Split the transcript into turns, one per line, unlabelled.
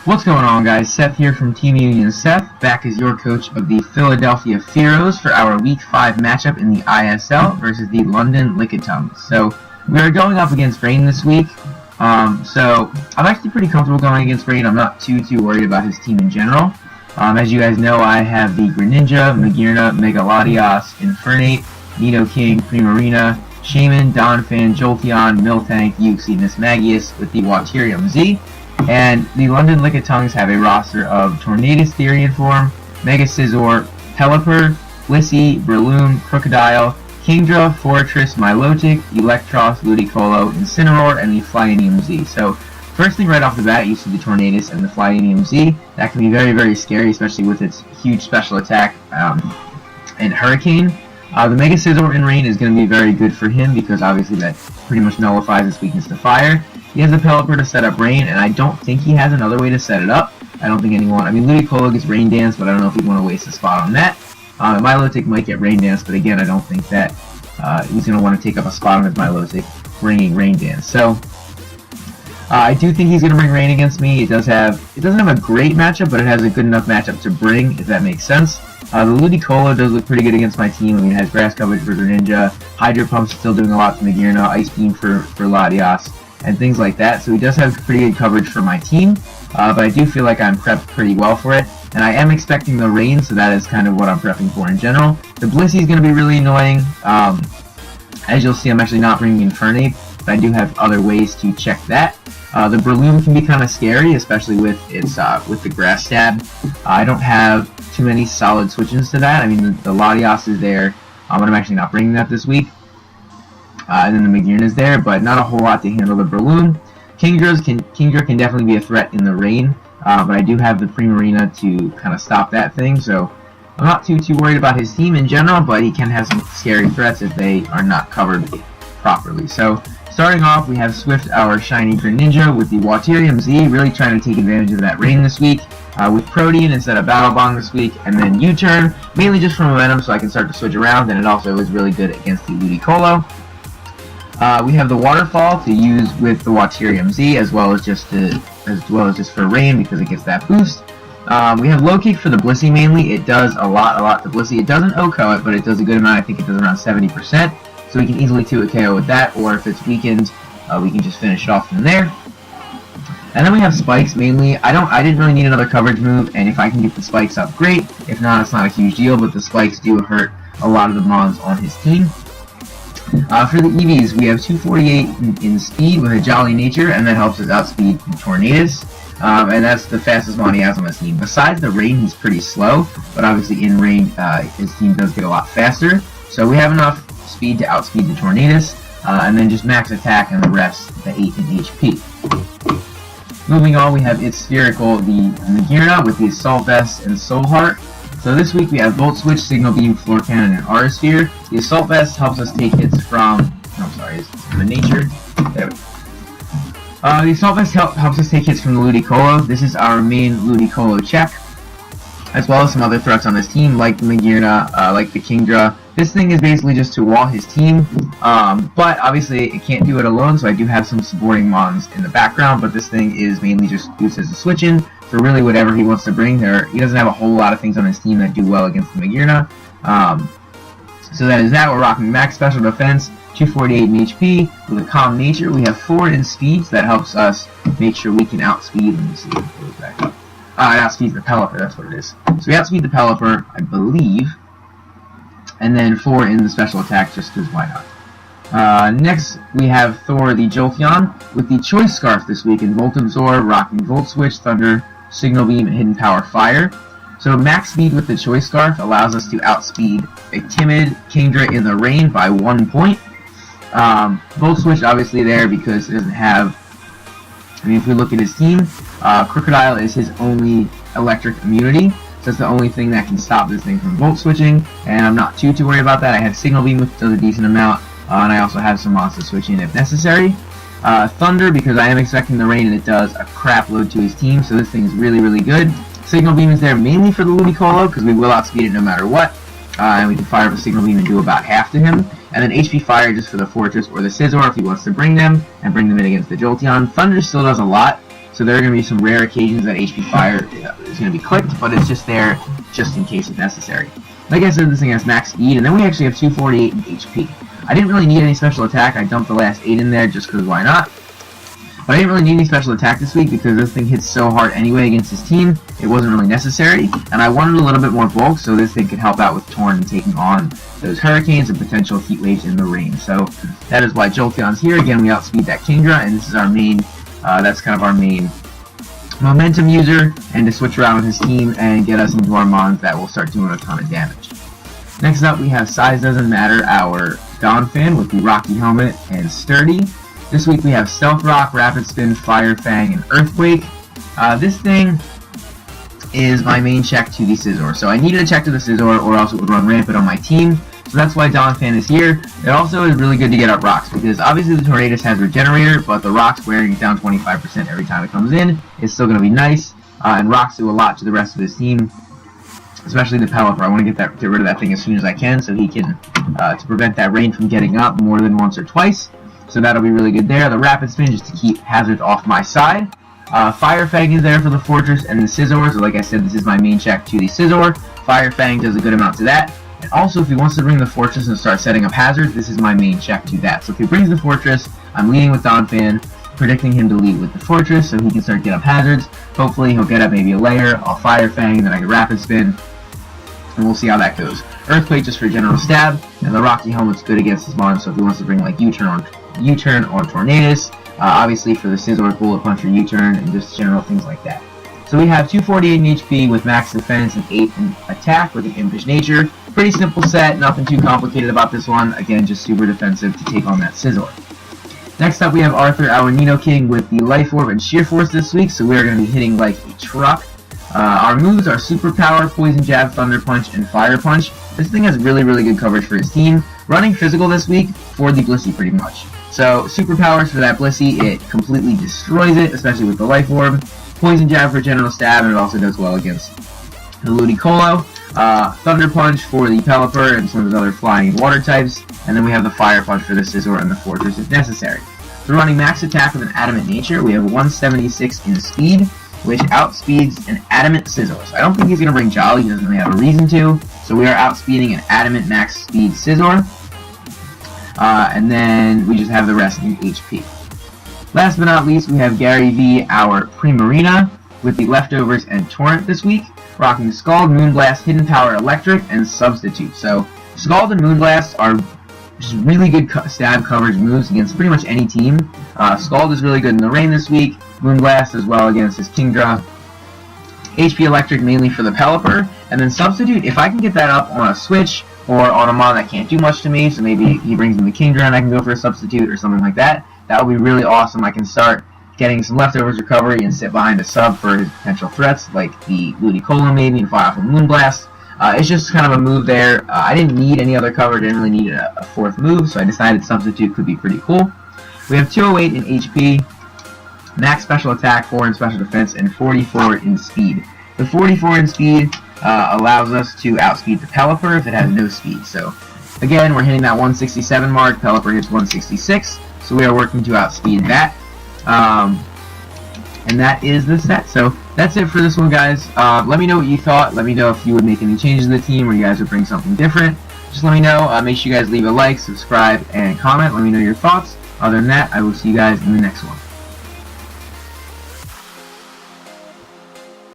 What's going on, guys? Seth here from Team Union Seth, back as your coach of the Philadelphia Fearows for our Week 5 matchup in the ISL versus the London Lickitungs. So, we are going up against Rain this week. So, I'm actually pretty comfortable going against Rain. I'm not too worried about his team in general. As you guys know, I have the Greninja, Magearna, Mega Latias, Infernape, Nidoking, Primarina, Shaman, Donphan, Jolteon, Miltank, Uxie, Mismagius with the Waterium Z. And the London Lickitungs have a roster of Tornadus Therian Form, Mega Scizor, Pelipper, Blissey, Breloom, Crocodile, Kingdra, Fortress, Milotic, Electros, Ludicolo, Incineroar, and the Flyinium Z. So, first thing right off the bat, you see the Tornadus and the Flyinium Z. That can be very scary, especially with its huge special attack and Hurricane. The Mega Scizor in Rain is going to be very good for him because obviously that pretty much nullifies its weakness to fire. He has the Pelipper to set up Rain, and I don't think he has another way to set it up. I don't think anyone... I mean, Ludicolo gets Rain Dance, but I don't know if he'd want to waste a spot on that. Milotic might get Rain Dance, but again, I don't think that he's going to want to take up a spot on his Milotic bringing Rain Dance. So, I do think he's going to bring Rain against me. It doesn't have a great matchup, but it has a good enough matchup to bring, if that makes sense. The Ludicolo does look pretty good against my team. I mean, it has Grass Coverage for Greninja, Hydro Pump's still doing a lot to Magearna, Ice Beam for Latias, and things like that. So he does have pretty good coverage for my team, but I do feel like I'm prepped pretty well for it. And I am expecting the Rain, so that is kind of what I'm prepping for in general. The Blissey is going to be really annoying. As you'll see, I'm actually not bringing Infernape, but I do have other ways to check that. The Breloom can be kind of scary, especially with its with the Grass Stab. I don't have too many solid switch-ins to that. I mean, the Latias is there, but I'm actually not bringing that this week. And then the Magearna is there, but not a whole lot to handle the Breloom. Kingdra can definitely be a threat in the Rain, but I do have the Primarina to kind of stop that thing, so I'm not too worried about his team in general, but he can have some scary threats if they are not covered properly. So, starting off, we have Swift, our shiny Greninja, with the Waterium Z, really trying to take advantage of that Rain this week, with Protean instead of Battle Bond this week, and then U-Turn, mainly just for momentum so I can start to switch around, and it also is really good against the Ludicolo. We have the Waterfall to use with the Waterium Z, as well as just for Rain because it gets that boost. We have Low Kick for the Blissey mainly. It does a lot to Blissey. It doesn't OHKO it, but it does a good amount. I think it does around 70%. So we can easily 2-hit KO with that, or if it's weakened, we can just finish it off from there. And then we have Spikes mainly. I didn't really need another coverage move, and if I can get the Spikes up, great. If not, it's not a huge deal, but the Spikes do hurt a lot of the mons on his team. For the EVs, we have 248 in speed with a Jolly Nature, and that helps us outspeed Tornadus. And that's the fastest mon he has on his team. Besides the Rain, he's pretty slow, but obviously in Rain, his team does get a lot faster. So we have enough speed to outspeed the Tornadus, and then just max attack and the rest, the 8 in HP. Moving on, we have its Spherical, the Magearna with the Assault Vest and Soul Heart. So this week we have Volt Switch, Signal Beam, Floor Cannon, and Aura Sphere. The Assault Vest helps us take hits from... it's the Nature. There we go. The Assault Vest helps us take hits from the Ludicolo. This is our main Ludicolo check, as well as some other threats on his team, like the Magearna, like the Kingdra. This thing is basically just to wall his team, but obviously it can't do it alone, so I do have some supporting mons in the background, but this thing is mainly just used as a switch-in for really whatever he wants to bring. He doesn't have a whole lot of things on his team that do well against the Magearna. So that is that. We're rocking max special defense, 248 in HP. With a Calm Nature, we have 4 in speed, so that helps us make sure we can outspeed. Let me see. Goes back up. It outspeeds the Pelipper, that's what it is. So we outspeed the Pelipper, I believe. And then 4 in the special attack, just because why not. Next, we have Thor the Jolteon with the Choice Scarf this week in Volt Absorb, rocking Volt Switch, Thunder, Signal Beam, and Hidden Power Fire. So max speed with the Choice Scarf allows us to outspeed a timid Kingdra in the Rain by 1 point. Volt Switch obviously there because it doesn't have... I mean, if we look at his team, Crocodile is his only electric immunity. So that's the only thing that can stop this thing from Volt Switching, and I'm not too worried about that. I have Signal Beam, which does a decent amount, and I also have some monster switching if necessary. Thunder, because I am expecting the Rain, and it does a crap load to his team, so this thing is really good. Signal Beam is there mainly for the Ludicolo, because we will outspeed it no matter what, and we can fire up a Signal Beam and do about half to him. And then HP Fire just for the Fortress or the Scizor if he wants to bring them, and bring them in against the Jolteon. Thunder still does a lot, So there are going to be some rare occasions that HP Fire is going to be clicked, but it's just there just in case if necessary. Like I said, this thing has max speed, and then we actually have 248 in HP. I didn't really need any special attack. I dumped the last 8 in there just because why not? But I didn't really need any special attack this week because this thing hits so hard anyway against his team, it wasn't really necessary. And I wanted a little bit more bulk so this thing could help out with Torn and taking on those hurricanes and potential heat waves in the rain. So that is why Jolteon's here. Again, we outspeed that Kingdra, and this is our main, that's kind of our main momentum user, and to switch around with his team and get us into our mons that will start doing a ton of damage. Next up, we have Size Doesn't Matter, our Donphan with the Rocky Helmet and Sturdy. This week we have Stealth Rock, Rapid Spin, Fire Fang, and Earthquake. This thing is my main check to the Scizor. So I needed a check to the Scizor or else it would run rampant on my team. So that's why Donphan is here. It also is really good to get up rocks because obviously the Tornadus has Regenerator, but the rocks wearing it down 25% every time it comes in is still going to be nice. And rocks do a lot to the rest of his team, especially the Pelipper. I want to get rid of that thing as soon as I can so he can, to prevent that rain from getting up more than once or twice. So that'll be really good there. The Rapid Spin just to keep hazards off my side. Fire Fang is there for the Fortress and the Scizor. So like I said, this is my main check to the Scizor. Fire Fang does a good amount to that. And also, if he wants to bring the Fortress and start setting up hazards, this is my main check to that. So if he brings the Fortress, I'm leading with Donphan, predicting him to lead with the Fortress so he can start getting up hazards. Hopefully he'll get up maybe a layer. I'll Fire Fang, then I can Rapid Spin. And we'll see how that goes. Earthquake just for general stab, and the Rocky Helmet's good against his mon, so if he wants to bring like U-turn or Tornadus, obviously for the Scizor, Bullet Punch or U-turn, and just general things like that. So we have 248 in HP with max defense and 8 in attack with an Impish Nature. Pretty simple set, nothing too complicated about this one. Again, just super defensive to take on that Scizor. Next up we have Arthur, our Nidoking, with the Life Orb and Sheer Force this week, so we are going to be hitting like a truck. Our moves are Super Power, Poison Jab, Thunder Punch, and Fire Punch. This thing has really, really good coverage for his team. Running physical this week for the Blissey pretty much. So Super Powers for that Blissey, it completely destroys it, especially with the Life Orb. Poison Jab for general stab, and it also does well against the Ludicolo. Thunder Punch for the Pelipper and some of his other flying and water types. And then we have the Fire Punch for the Scizor and the Fortress if necessary. So running max attack with an Adamant Nature, we have 176 in speed, which outspeeds an Adamant Scizor. So I don't think he's going to bring Jolly, he doesn't really have a reason to. So we are outspeeding an Adamant max speed Scizor. And then we just have the rest in HP. Last but not least, we have Gary V, our Primarina, with the Leftovers and Torrent this week, rocking Scald, Moonblast, Hidden Power, Electric, and Substitute. So Scald and Moonblast are just really good stab coverage moves against pretty much any team. Scald is really good in the rain this week, Moonblast as well against his Kingdra. HP Electric mainly for the Pelipper, and then Substitute, if I can get that up on a switch or on a mon that can't do much to me, so maybe he brings in the Kingdra and I can go for a Substitute or something like that, that would be really awesome. I can start getting some Leftovers recovery and sit behind a sub for his potential threats, like the Ludicolo maybe, and fire off a Moonblast. It's just kind of a move there. I didn't need any other cover, didn't really need a fourth move, so I decided Substitute could be pretty cool. We have 208 in HP, max special attack, 4 in special defense, and 44 in speed. The 44 in speed allows us to outspeed the Pelipper if it has no speed. So again, we're hitting that 167 mark, Pelipper hits 166, so we are working to outspeed that. And that is the set. So that's it for this one, guys. Let me know what you thought. Let me know if you would make any changes to the team or you guys would bring something different. Just let me know. Make sure you guys leave a like, subscribe, and comment. Let me know your thoughts. Other than that, I will see you guys in the next one.